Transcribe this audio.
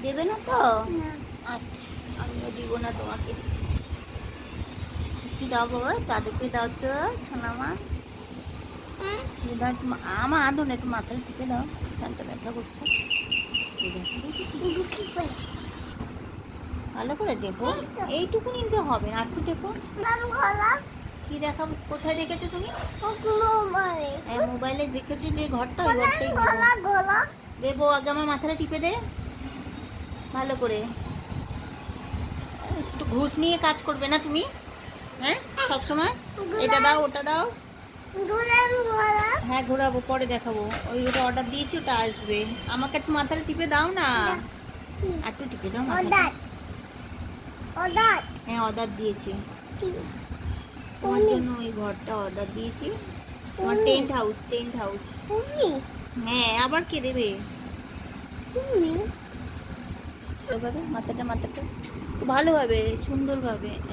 দেবে না তো? আচ্ছা, আমিও দিব না তোমাকে। কি দাও বাবা? দাদুকে দাও তো সোনামা। আমার আদর একটু মাথায় টিপে দাও, ফ্যানটা ব্যথা করছে। ভালো করে টেপো। এইটুকু নিতে হবে না, একটু টেপো। কি দেখাবো? কোথায় দেখেছো তুমি? হ্যাঁ, মোবাইলে দেখেছো যে ঘরটা, ওই ঘরটাই দেবো। দেবো, আগে আমার মাথাটা টিপে দে ভালো করে। একটু ঘুষ নিয়ে কাজ করবে না তুমি, হ্যাঁ সবসময়? এটা দাও, ওটা দাও। হ্যাঁ ঘোরাবো, পরে দেখাবো। ওই ওটা অর্ডার দিয়েছি, ওটা আসবে। আমাকে একটু মাথাটা টিপে দাও না, একটু টিপে দাও মাথাটা। হ্যাঁ অর্ডার দিয়েছি তোমার জন্য, ওই ঘরটা অর্ডার দিয়েছি। তোমার টেন্ট হাউস, টেন্ট হাউস। হ্যাঁ, আবার কে দেবে? এভাবে মাথাটা মাথাটা ভালোভাবে সুন্দরভাবে